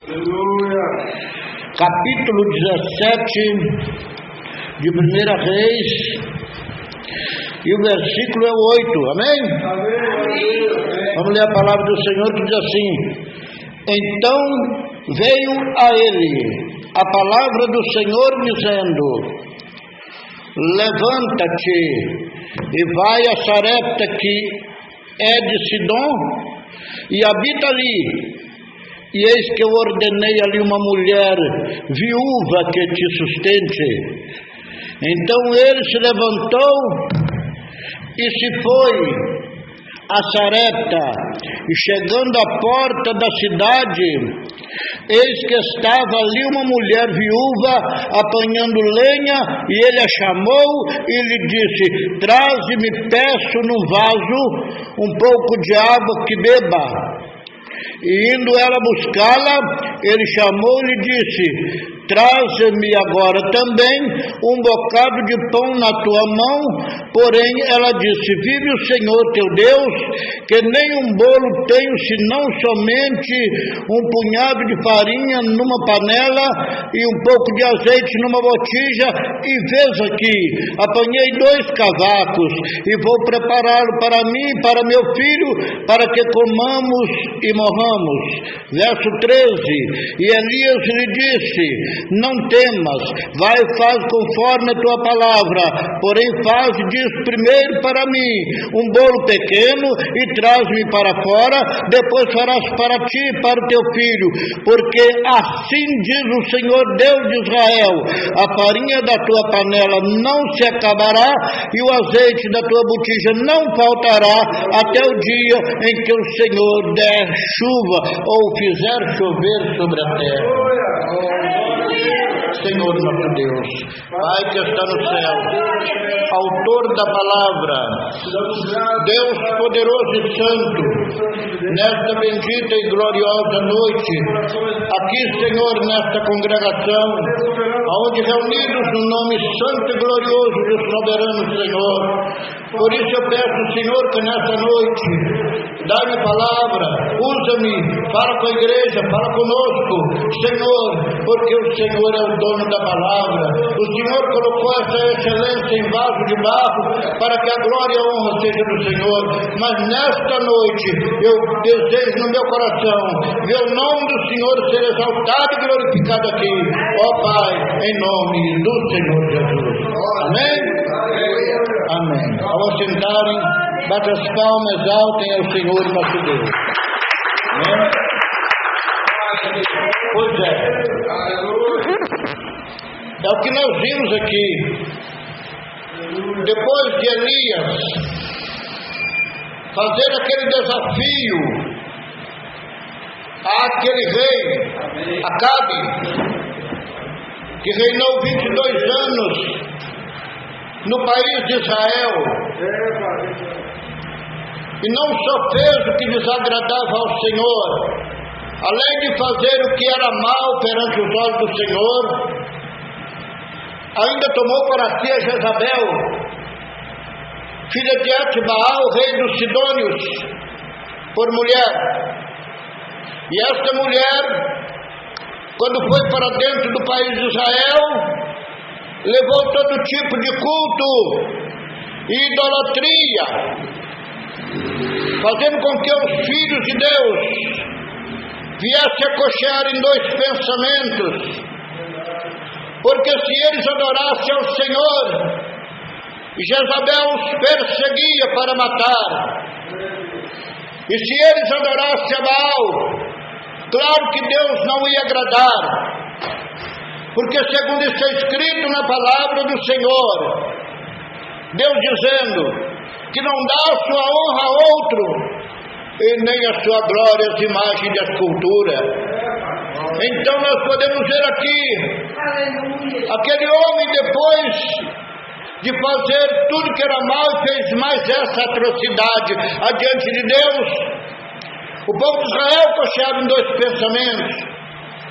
Capítulo 17 de 1 Reis, e o versículo é o 8, amém? Vamos ler a palavra do Senhor que diz assim: Então veio a ele a palavra do Senhor dizendo: Levanta-te e vai a Sarepta, que é de Sidom, e habita ali. E eis que eu ordenei ali uma mulher viúva que te sustente. Então ele se levantou e se foi a Sarepta, e chegando à porta da cidade, eis que estava ali uma mulher viúva apanhando lenha, e ele a chamou e lhe disse: Traze-me, peço, num vaso um pouco de água que beba. E indo ela buscá-la, ele chamou e lhe disse: Traze-me agora também um bocado de pão na tua mão. Porém ela disse: Vive o Senhor teu Deus, que nem um bolo tenho, senão somente um punhado de farinha numa panela e um pouco de azeite numa botija. E vês aqui, apanhei 2 cavacos e vou prepará-lo para mim e para meu filho, para que comamos e morramos. Verso 13: E Elias lhe disse: Não temas, vai e faz conforme a tua palavra, porém faz disso primeiro para mim um bolo pequeno e traz-me para fora, depois farás para ti e para o teu filho, porque assim diz o Senhor Deus de Israel: a farinha da tua panela não se acabará e o azeite da tua botija não faltará até o dia em que o Senhor der chuva ou fizer chover sobre a terra. Senhor nosso Deus, Pai que está no céu, autor da palavra, Deus poderoso e santo, nesta bendita e gloriosa noite, aqui, Senhor, nesta congregação, onde reunidos no nome santo e glorioso do soberano Senhor, por isso eu peço, Senhor, que nesta noite, dá-me palavra, usa-me, fala com a igreja, fala conosco, Senhor, porque o Senhor é o dono da palavra. O Senhor colocou essa excelência em vaso de barro para que a glória e a honra seja do Senhor. Mas nesta noite eu desejo no meu coração ver o nome do Senhor ser exaltado e glorificado aqui, ó Pai, em nome do Senhor Jesus. Amém? Amém. Ao assentarem, bate as palmas, exaltem ao Senhor nosso Deus. Amém? Pois é o que nós vimos aqui. Depois de Elias fazer aquele desafio àquele rei, Acabe, que reinou 22 anos no país de Israel, e não só fez o que desagradava ao Senhor, além de fazer o que era mal perante os olhos do Senhor, ainda tomou para si a Jezabel, filha de Etibaal, rei dos Sidônios, por mulher. E esta mulher, quando foi para dentro do país de Israel, levou todo tipo de culto e idolatria, fazendo com que os filhos de Deus viessem a cochear em 2 pensamentos. Porque se eles adorassem ao Senhor, Jezabel os perseguia para matar. E se eles adorassem a Baal, claro que Deus não ia agradar. Porque segundo está escrito na palavra do Senhor, Deus dizendo que não dá a sua honra a outro, e nem a sua glória às imagens de escultura. Então nós podemos ver aqui, aquele homem, depois de fazer tudo que era mal, fez mais essa atrocidade adiante de Deus. O povo de Israel cocheava em 2 pensamentos.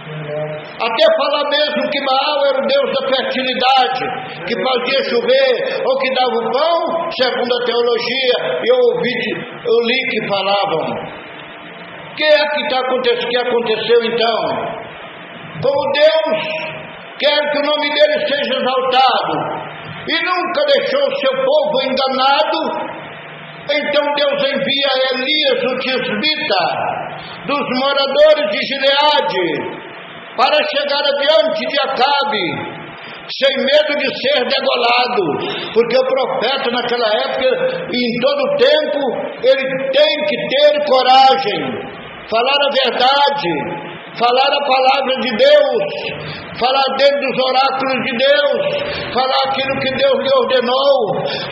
Até falar mesmo que Baal era o Deus da fertilidade, que fazia chover, ou que dava o pão, segundo a teologia, eu li que falavam. O que é que aconteceu então? como Deus quer que o nome dele seja exaltado, e nunca deixou o seu povo enganado, então Deus envia Elias, o tisbita, dos moradores de Gileade, para chegar adiante de Acabe, sem medo de ser degolado, porque o profeta naquela época, em todo tempo, ele tem que ter coragem, falar a verdade, falar a palavra de Deus, falar dentro dos oráculos de Deus, falar aquilo que Deus lhe ordenou,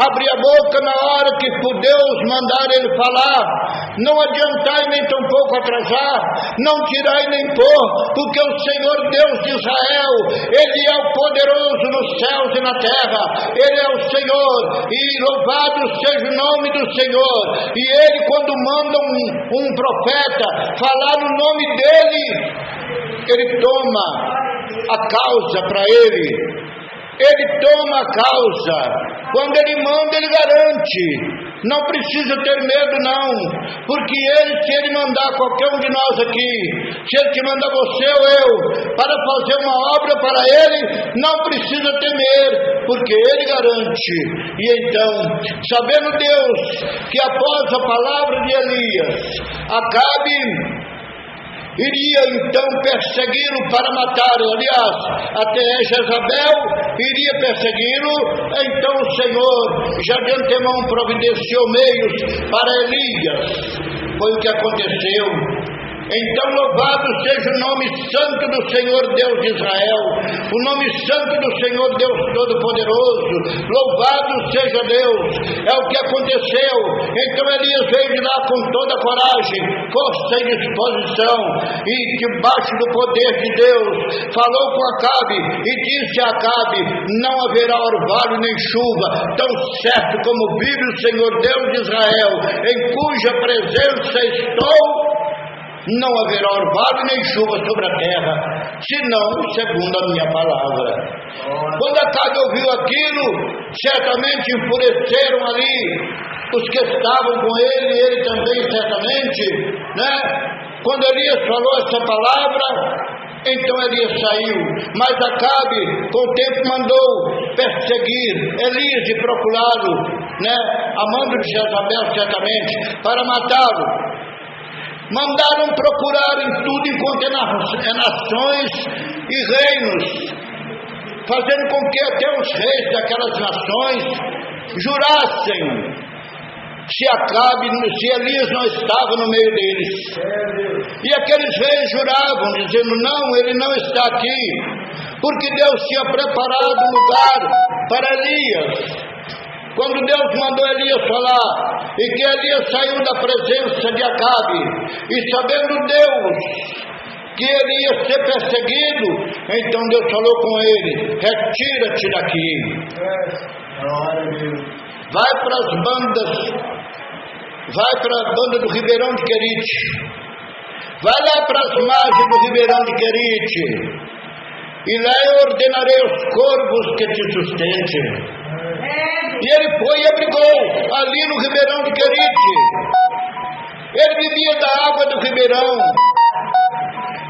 abrir a boca na hora que por Deus mandar ele falar, não adiantar e nem tampouco atrasar, não tirar e nem pôr, porque o Senhor Deus de Israel, ele é o poderoso nos céus e na terra, ele é o Senhor, e louvado seja o nome do Senhor, e ele quando manda um profeta falar no nome dele, ele toma a causa para ele toma a causa, quando ele manda ele garante, não precisa ter medo não, porque se ele mandar qualquer um de nós aqui, se ele te mandar você ou eu, para fazer uma obra para ele, não precisa temer, porque ele garante. E então, sabendo Deus, que após a palavra de Elias, Acabe iria então persegui-lo para matá-lo, aliás, até Jezabel iria persegui-lo, então o Senhor já de antemão providenciou meios para Elias, foi o que aconteceu. Então louvado seja o nome santo do Senhor Deus de Israel, o nome santo do Senhor Deus Todo-Poderoso, louvado seja Deus, é o que aconteceu. Então Elias veio de lá com toda a coragem, força e disposição, e debaixo do poder de Deus, falou com Acabe, e disse a Acabe, não haverá orvalho nem chuva, tão certo como vive o Senhor Deus de Israel, em cuja presença estou, não haverá orvalho nem chuva sobre a terra, senão segundo a minha palavra. Quando Acabe ouviu aquilo, certamente enfureceram ali os que estavam com ele também certamente, né? Quando Elias falou essa palavra, então Elias saiu, mas Acabe com o tempo mandou perseguir Elias e procurá-lo, né? A mando de Jezabel certamente, para matá-lo. Mandaram procurar em tudo enquanto é nações e reinos, fazendo com que até os reis daquelas nações jurassem se Elias não estava no meio deles. E aqueles reis juravam, dizendo, não, ele não está aqui, porque Deus tinha preparado um lugar para Elias. Quando Deus mandou Elias falar, e que Elias saiu da presença de Acabe, e sabendo Deus que ele ia ser perseguido, então Deus falou com ele, retira-te daqui, vai para as bandas, vai para a banda do Ribeirão de Querite, vai lá para as margens do Ribeirão de Querite, e lá eu ordenarei os corvos que te sustentem. E ele foi e abrigou ali no Ribeirão de Querite. Ele bebia da água do Ribeirão,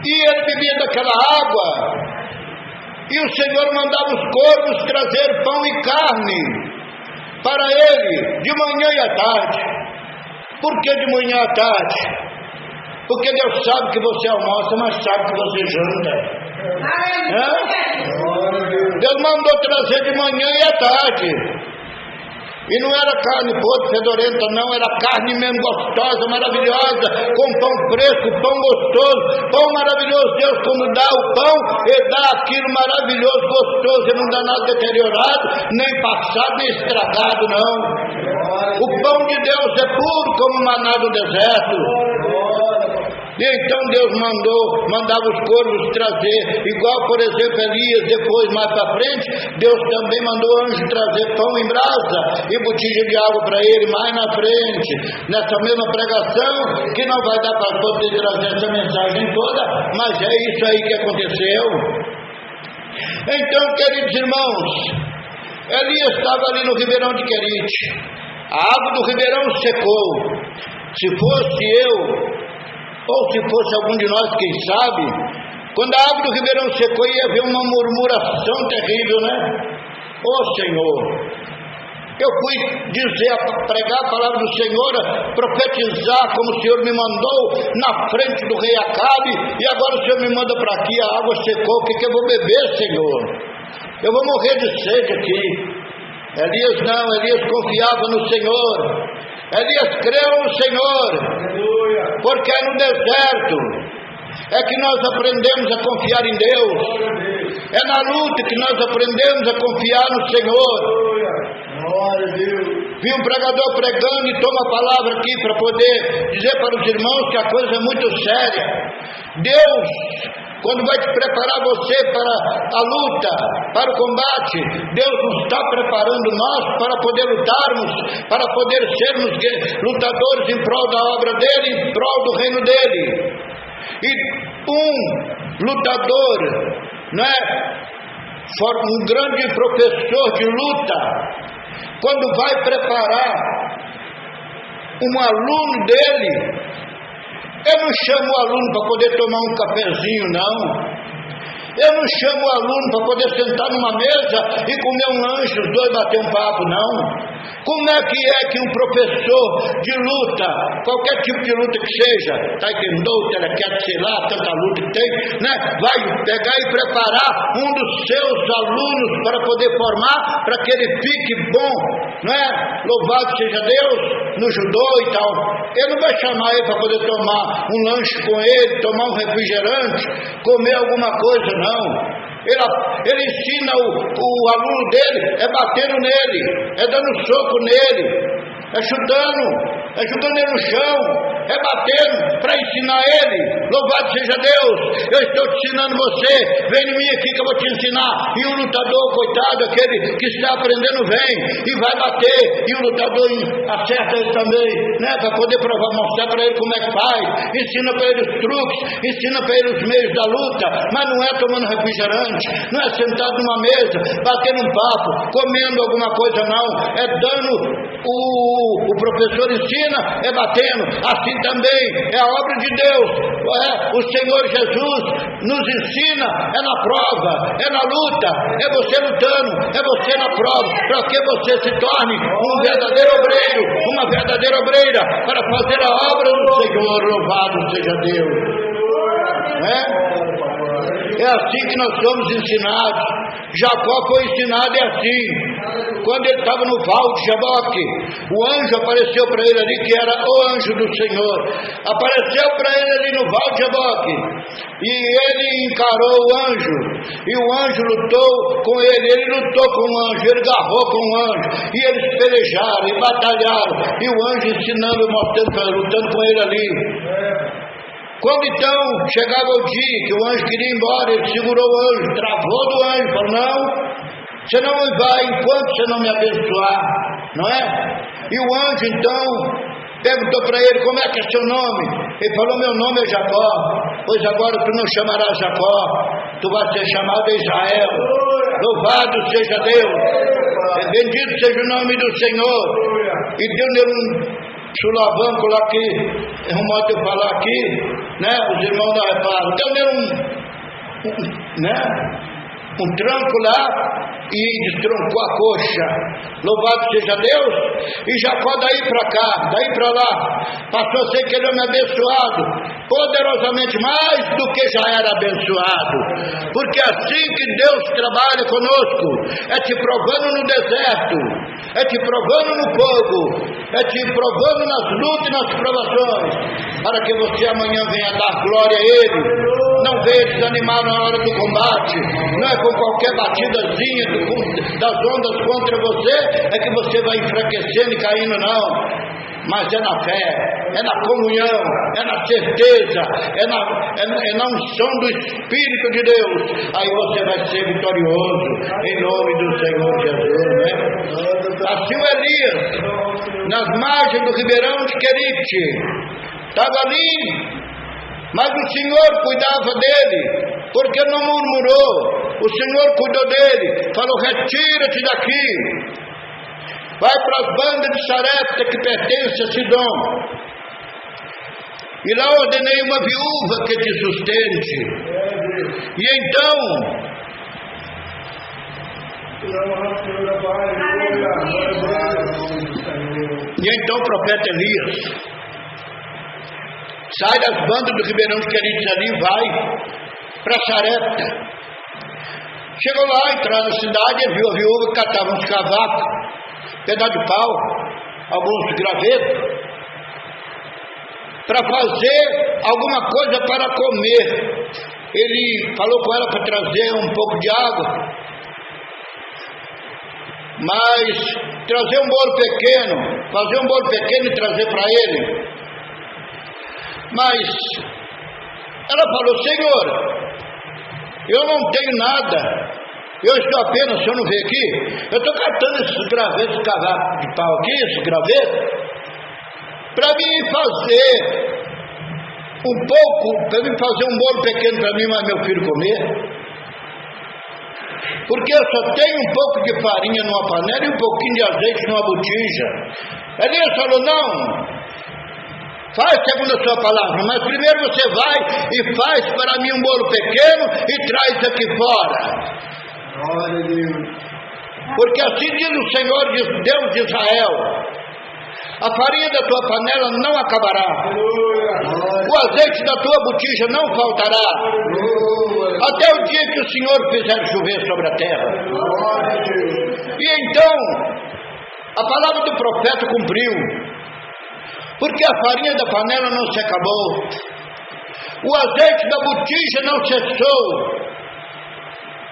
e ele bebia daquela água, e o Senhor mandava os corvos trazer pão e carne para ele, de manhã e à tarde. Por que de manhã à tarde? Porque Deus sabe que você almoça, mas sabe que você janta. Deus mandou trazer de manhã e à tarde. E não era carne podre, fedorenta, não, era carne mesmo gostosa, maravilhosa, com pão fresco, pão gostoso, pão maravilhoso. Deus, quando dá o pão, ele dá aquilo maravilhoso, gostoso, ele não dá nada deteriorado, nem passado, nem estragado, não. O pão de Deus é puro como o maná do deserto. E então Deus mandava os corvos trazer, igual por exemplo Elias, depois mais para frente, Deus também mandou o anjo trazer pão em brasa e botija de água para ele mais na frente, nessa mesma pregação, que não vai dar para poder trazer essa mensagem toda, mas é isso aí que aconteceu. Então, queridos irmãos, Elias estava ali no Ribeirão de Querite, a água do Ribeirão secou. Se fosse eu, ou se fosse algum de nós, quem sabe, Quando a água do ribeirão secou, ia haver uma murmuração terrível, né? Ô Senhor, eu fui pregar a palavra do Senhor, profetizar como o Senhor me mandou, na frente do rei Acabe, e agora o Senhor me manda para aqui, a água secou, o que eu vou beber, Senhor? Eu vou morrer de sede aqui. Elias não, Elias confiava no Senhor, Elias creu no Senhor, porque é no deserto é que nós aprendemos a confiar em Deus, é na luta que nós aprendemos a confiar no Senhor. Vi um pregador pregando e toma a palavra aqui para poder dizer para os irmãos que a coisa é muito séria. Deus, quando vai te preparar você para a luta, para o combate, Deus nos está preparando nós para poder lutarmos, para poder sermos lutadores em prol da obra dele, em prol do reino dele. E um lutador, não é? Um grande professor de luta, quando vai preparar um aluno dele, eu não chamo o aluno para poder tomar um cafezinho, não. Eu não chamo o aluno para poder sentar numa mesa e comer um lanche, os dois bater um papo, não. Como é que um professor de luta, qualquer tipo de luta que seja, taekwondo, telequete, sei lá, tanta luta que tem, né, vai pegar e preparar um dos seus alunos para poder formar, para que ele fique bom, não é? Louvado seja Deus, no judô e tal. Ele não vai chamar ele para poder tomar um lanche com ele, tomar um refrigerante, comer alguma coisa, não. Ele ensina o aluno dele, é batendo nele, é dando soco nele, é chutando ele no chão, é batendo para ensinar ele. Louvado seja Deus, eu estou te ensinando você, vem em mim aqui que eu vou te ensinar. E o lutador, coitado, aquele que está aprendendo, vem e vai bater, e o lutador acerta ele também, né, para poder mostrar para ele como é que faz, ensina para ele os truques, ensina para ele os meios da luta, mas não é tomando refrigerante, não é sentado numa mesa, batendo um papo, comendo alguma coisa, não, é dando, o professor ensina, é batendo. Assim também é a obra de Deus, o Senhor Jesus nos ensina, é na prova, é na luta, é você lutando, é você na prova, para que você se torne um verdadeiro obreiro, uma verdadeira obreira, para fazer a obra do Senhor. Louvado seja Deus. É assim que nós somos ensinados. Jacó foi ensinado assim. Quando ele estava no val de Jaboque, o anjo apareceu para ele ali, que era o anjo do Senhor. Apareceu para ele ali no val de Jaboque, e ele encarou o anjo, e o anjo lutou com ele lutou com o anjo, ele garrou com o anjo, e eles pelejaram e batalharam, e o anjo ensinando, mostrando, lutando com ele ali. Quando então chegava o dia que o anjo queria ir embora, ele segurou o anjo, travou do anjo, falou: não, você não vai enquanto você não me abençoar, não é? E o anjo então perguntou para ele: como é que é seu nome? Ele falou: meu nome é Jacó. Pois agora tu não chamarás Jacó, tu vais ser chamado Israel. Louvado seja Deus, bendito seja o nome do Senhor. E deu-lhe um chulavanco lá, que é um modo de eu falar aqui, né? Os irmãos não reparam. Deu-lhe um tranco lá e destroncou a coxa. Louvado seja Deus. E Jacó daí para cá, daí para lá, passou a ser aquele homem abençoado, poderosamente mais do que já era abençoado. Porque assim que Deus trabalha conosco, é te provando no deserto, é te provando no fogo, é te provando nas lutas e nas provações, para que você amanhã venha dar glória a Ele. Não venha desanimar na hora do combate. Não é com qualquer batidazinha das ondas contra você é que você vai enfraquecendo e caindo, não. Mas é na fé, é na comunhão, é na certeza, é na unção do Espírito de Deus. Aí você vai ser vitorioso, em nome do Senhor Jesus, né? Assim o Elias, nas margens do ribeirão de Querite, estava ali, mas o Senhor cuidava dele, porque não murmurou. O Senhor cuidou dele, falou: retira-te daqui, vai para as bandas de Sarepta que pertence a Sidom, e lá ordenei uma viúva que te sustente. E então, o profeta Elias sai das bandas do Ribeirão de Queridos ali e vai para Sarepta. Chegou lá, entrou na cidade, viu a viúva que catava uns cavacos, pedaço de pau, alguns gravetos, para fazer alguma coisa para comer. Ele falou com ela para trazer um pouco de água, mas trazer um bolo pequeno, fazer um bolo pequeno e trazer para ele. Mas ela falou: Senhor, eu não tenho nada, eu estou apenas, o senhor não vê aqui, eu estou catando esses gravetos, cavacos de pau aqui, esses gravetos, para mim fazer um pouco, para mim fazer um bolo pequeno para mim, mas meu filho comer, porque eu só tenho um pouco de farinha numa panela e um pouquinho de azeite numa botija. Elias falou: não, faz segundo a sua palavra, mas primeiro você vai e faz para mim um bolo pequeno e traz aqui fora. Glória a Deus. Porque assim diz o Senhor, Deus de Israel: a farinha da tua panela não acabará, o azeite da tua botija não faltará, até o dia que o Senhor fizer chover sobre a terra. E então a palavra do profeta cumpriu, porque a farinha da panela não se acabou, o azeite da botija não cessou,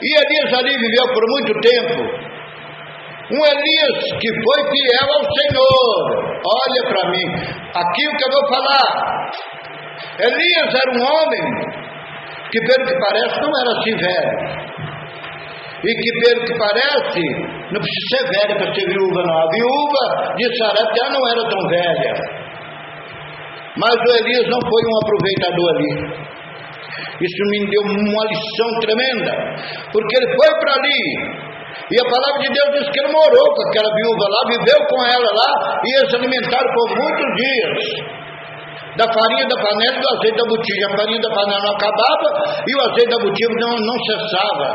e Elias ali viveu por muito tempo. Um Elias que foi fiel ao Senhor. Olha para mim, aqui o que eu vou falar. Elias era um homem que, pelo que parece, não era assim velho, e que, pelo que parece, não precisa ser velha para ser viúva, não. A viúva de Sarepta não era tão velha, mas o Elias não foi um aproveitador ali. Isso me deu uma lição tremenda, porque ele foi para ali, e a palavra de Deus diz que ele morou com aquela viúva lá, viveu com ela lá, e eles se alimentaram por muitos dias da farinha da panela e do azeite da botija. A farinha da panela não acabava e o azeite da botija não cessava,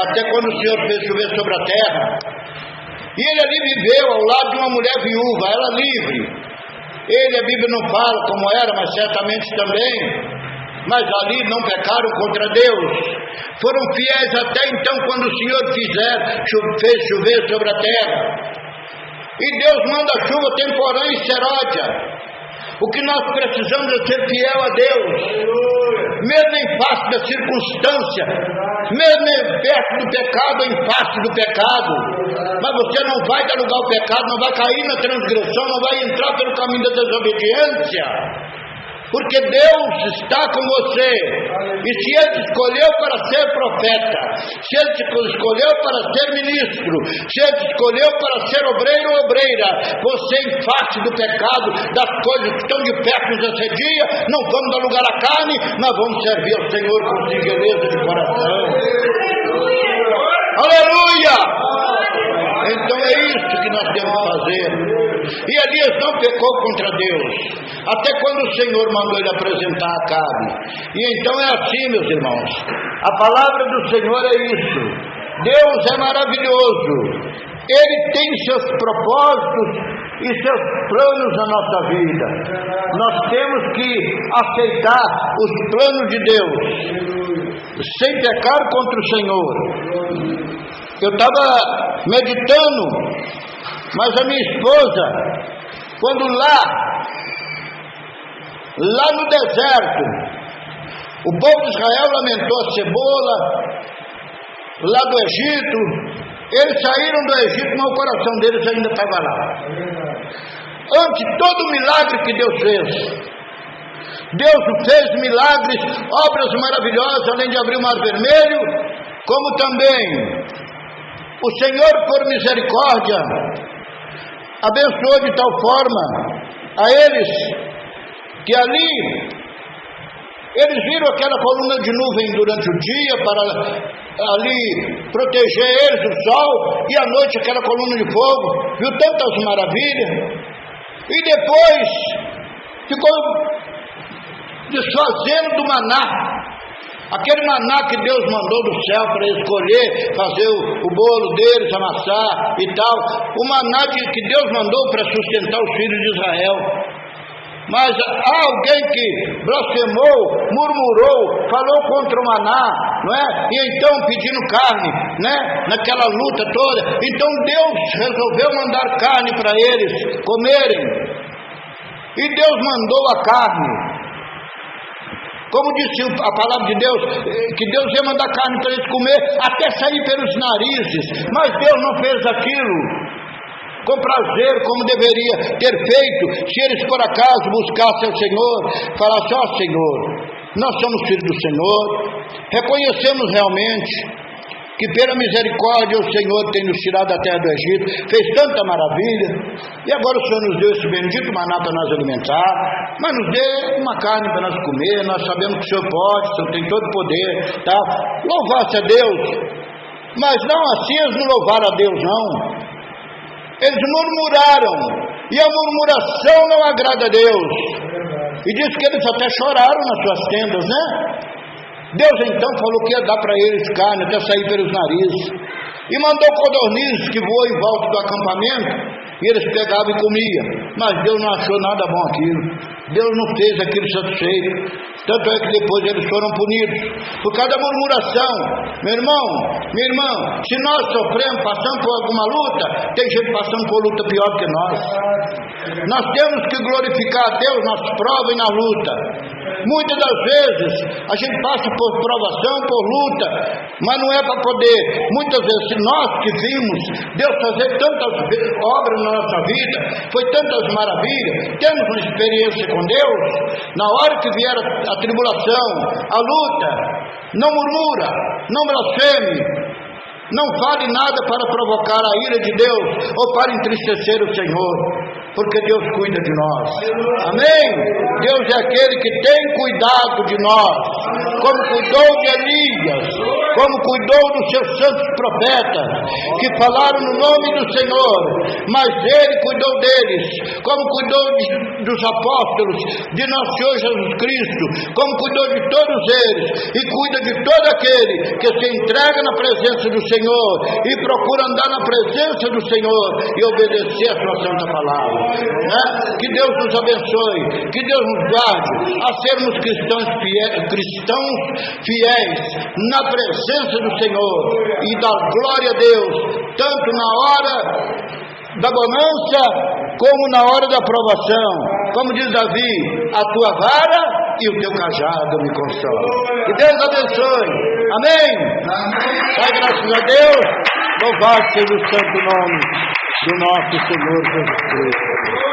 até quando o Senhor fez chover sobre a terra. E ele ali viveu ao lado de uma mulher viúva, ela livre. Ele, a Bíblia não fala como era, mas certamente também, mas ali não pecaram contra Deus, foram fiéis até então, quando o Senhor fez chover sobre a terra. E Deus manda chuva temporã e seródia. O que nós precisamos é ser fiel a Deus, mesmo em face da circunstância, mesmo perto do pecado, em face do pecado. Mas você não vai dar lugar ao pecado, não vai cair na transgressão, não vai entrar pelo caminho da desobediência, porque Deus está com você. E se Ele te escolheu para ser profeta, se Ele te escolheu para ser ministro, se Ele te escolheu para ser obreiro ou obreira, você, em face do pecado, das coisas que estão de perto nos assedia, não vamos dar lugar à carne, mas vamos servir ao Senhor com singeleza de coração. Aleluia! Então é isso que nós temos que fazer. E Elias não pecou contra Deus, até quando o Senhor mandou ele apresentar Acabe. E então é assim, meus irmãos, a palavra do Senhor é isso. Deus é maravilhoso, Ele tem seus propósitos e seus planos na nossa vida. Nós temos que aceitar os planos de Deus, sem pecar contra o Senhor. Eu estava meditando, mas a minha esposa, quando lá no deserto, o povo de Israel lamentou a cebola, lá do Egito, eles saíram do Egito, mas o coração deles ainda estava lá. Ante todo o milagre que Deus fez, Deus fez milagres, obras maravilhosas, além de abrir o Mar Vermelho, como também o Senhor, por misericórdia, abençoou de tal forma a eles, que ali, eles viram aquela coluna de nuvem durante o dia, para ali proteger eles do sol, e à noite aquela coluna de fogo, viu tantas maravilhas, e depois ficou desfazendo do maná, Aquele maná que Deus mandou do céu para escolher, fazer o bolo deles, amassar e tal. O maná que Deus mandou para sustentar os filhos de Israel. Mas há alguém que blasfemou, murmurou, falou contra o maná, não é? E então pedindo carne, né? Naquela luta toda. Então Deus resolveu mandar carne para eles comerem. E Deus mandou a carne. Como disse a palavra de Deus, que Deus ia mandar carne para eles comer até sair pelos narizes. Mas Deus não fez aquilo com prazer, como deveria ter feito, se eles por acaso buscassem o Senhor, falassem: ó Senhor, nós somos filhos do Senhor, reconhecemos realmente que pela misericórdia o Senhor tem nos tirado da terra do Egito, fez tanta maravilha, e agora o Senhor nos deu esse bendito maná para nós alimentar, mas nos dê uma carne para nós comer, nós sabemos que o Senhor pode, o Senhor tem todo o poder, tá? Louvasse a Deus, mas não assim eles não louvaram a Deus, não. Eles murmuraram, e a murmuração não agrada a Deus, e diz que eles até choraram nas suas tendas, né? Deus então falou que ia dar para eles carne até sair pelos narizes, e mandou codornizes que voam em volta do acampamento, e eles pegavam e comiam, mas Deus não achou nada bom aquilo. Deus não fez aquilo satisfeito, tanto é que depois eles foram punidos por causa da murmuração. Meu irmão, minha irmã, se nós sofremos, passamos por alguma luta, tem gente passando por luta pior que nós. Nós temos que glorificar a Deus nas provas e na luta. Muitas das vezes a gente passa por provação, por luta, mas não é para poder. Muitas vezes, se nós que vimos Deus fazer tantas obras na nossa vida, foi tantas maravilhas, temos uma experiência com Deus, na hora que vier a tribulação, a luta, não murmura, não blasfeme, não fale nada para provocar a ira de Deus ou para entristecer o Senhor, porque Deus cuida de nós. Amém? Deus é aquele que tem cuidado de nós, como cuidou de Elias, como cuidou dos seus santos profetas, que falaram no nome do Senhor, mas Ele cuidou deles, como cuidou dos apóstolos, de nosso Senhor Jesus Cristo, como cuidou de todos eles, e cuida de todo aquele que se entrega na presença do Senhor e procura andar na presença do Senhor e obedecer a sua santa palavra, né? Que Deus nos abençoe, que Deus nos guarde a sermos cristãos fiéis na presença do Senhor e dar glória a Deus, tanto na hora da bonança como na hora da provação. Como diz Davi: a tua vara e o teu cajado me consolam. Que Deus abençoe. Amém? Dai graças a Deus. Louvado seja o santo nome do nosso Senhor Jesus Cristo.